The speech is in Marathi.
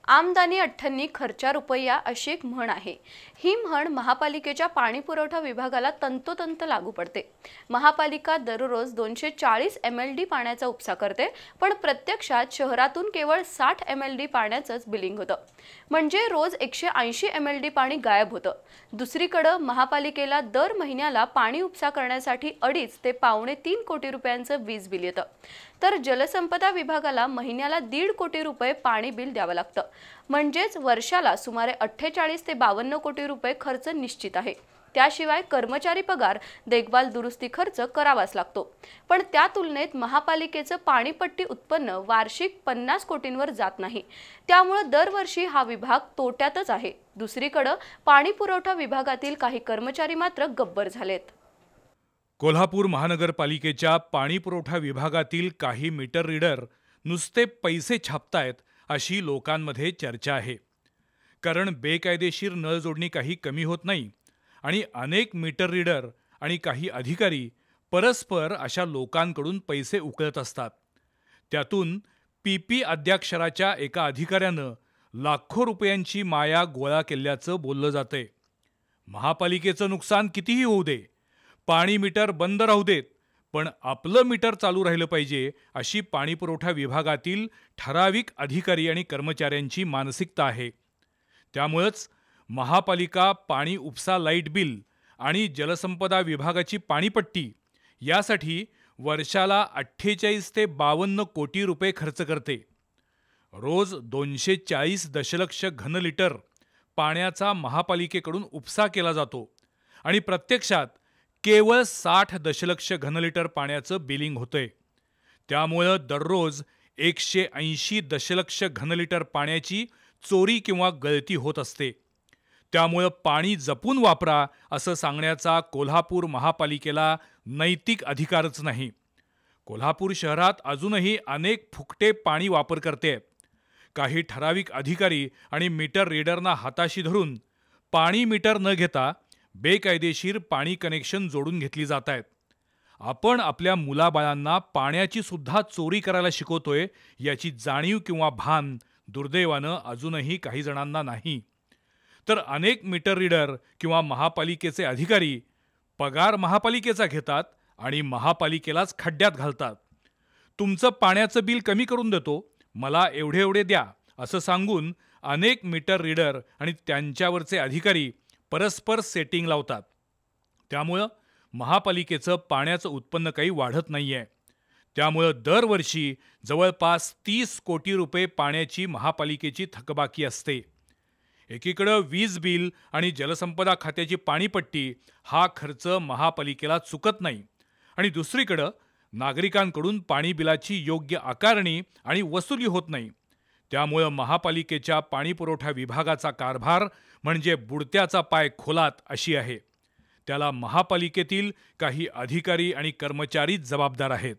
आमदानी अठ्ठन्नी खर्चा रुपया अशी एक म्हण आहे। ही म्हण महापालिकेच्या पाणी पुरवठा विभागाला तंतोतंत लागू पडते। महापालिका दररोज 240 MLD पाण्याचा उपसा करते, पण प्रत्यक्षात शहरातून केवळ 60 MLD पाण्याचंच बिलिंग होतं। म्हणजे रोज 180 MLD पाणी गायब होतं। दुसरीकडे महापालिकेला दर महिन्याला पाणी उपसा करण्यासाठी 2.5 ते 2.25 कोटी रुपयांचं वीज बिल येतं, तर जलसंपदा विभागाला महिन्याला 1.5 कोटी रुपये पाणी बिल द्यावं लागतं। म्हणजेच वर्षाला सुमारे 48 ते 52 कोटी रुपये खर्च निश्चित आहे। त्याशिवाय कर्मचारी पगार, देखभाल, दुरुस्ती खर्च करावाच लागतो। पण त्या तुलनेत महापालिकेचं पाणीपट्टी उत्पन्न वार्षिक 50 कोटींवर जात नाही। त्यामुळे दरवर्षी हा विभाग तोट्यातच आहे। दुसरीकडे पाणी पुरवठा विभागातील काही कर्मचारी मात्र गब्बर झालेत। कोल्हापूर महानगरपालिकेच्या पाणी पुरवठा विभागातील काही मीटर रीडर नुसते पैसे छापतायत अशी लोकांमध्ये चर्चा आहे। कारण बेकायदेशीर नळ जोडणी काही कमी होत नाही आणि अनेक मीटर रीडर आणि काही अधिकारी परस्पर अशा लोकांकडून पैसे उकळत असतात। त्यातून PP अद्याक्षराच्या एका अधिकाऱ्यानं लाखो रुपयांची माया गोळा केल्याचं बोललं जातंय। महापालिकेचं नुकसान कितीही होऊ दे, पाणी मीटर बंद राहू देत, पण आपलं मीटर चालू राहिलं पाहिजे अशी पाणीपुरवठा विभागातील ठराविक अधिकारी आणि कर्मचाऱ्यांची मानसिकता आहे। त्यामुळेच महापालिका पाणी उपसा लाईट बिल आणि जलसंपदा विभागाची पाणीपट्टी यासाठी वर्षाला 48 ते 52 कोटी रुपये खर्च करते। रोज 240 दशलक्ष घनलिटर पाण्याचा महापालिकेकडून उपसा केला जातो आणि प्रत्यक्षात केवळ 60 दशलक्ष घनलिटर पाण्याचं बिलिंग होतंय। त्यामुळे दररोज 180 दशलक्ष घनलिटर पाण्याची चोरी किंवा गळती होत असते। त्यामुळे पाणी जपून वापरा असं सांगण्याचा कोल्हापूर महापालिकेला नैतिक अधिकारच नाही। कोल्हापूर शहरात अजूनही अनेक फुकटे पाणी वापरकर्ते आहेत। काही ठराविक अधिकारी आणि मीटर रीडरना हाताशी धरून पाणी मीटर न घेता बेकायदेशीर पाणी कनेक्शन जोडून घेतली जात आहेत। आपण आपल्या मुलाबाळांना पाण्याची सुद्धा चोरी करायला शिकवतोय याची जाणीव किंवा भान दुर्दैवानं अजूनही काही जणांना नाही। तर अनेक मीटर रीडर किंवा महापालिकेचे अधिकारी पगार महापालिकेचा घेतात आणि महापालिकेलाच खड्ड्यात घालतात। तुमचं पाण्याचं बिल कमी करून देतो, मला एवढे एवढे द्या असं सांगून अनेक मीटर रीडर आणि त्यांच्यावरचे अधिकारी परस्पर सेटिंग लावतात। त्यामुळे महापालिकेचं पाण्याचं उत्पन्न काही वाढत नाहीये। त्यामुळे दरवर्षी जवळपास 30 कोटी रुपये पाण्याची महापालिकेची थकबाकी असते। एकीकडे वीज बिल आणि जलसंपदा खात्याची पाणीपट्टी हा खर्च महापालिकेला चुकत नाही आणि दुसरीकडे नागरिकांकडून पाणी बिलाची योग्य आकारणी आणि वसुली होत नाही। त्यामुळे महापालिकेच्या पाणीपुरवठा विभागाचा कारभार म्हणजे बुडत्याचा पाय खोलात अशी आहे। त्याला महापालिकेतील काही अधिकारी आणि कर्मचारी जबाबदार आहेत।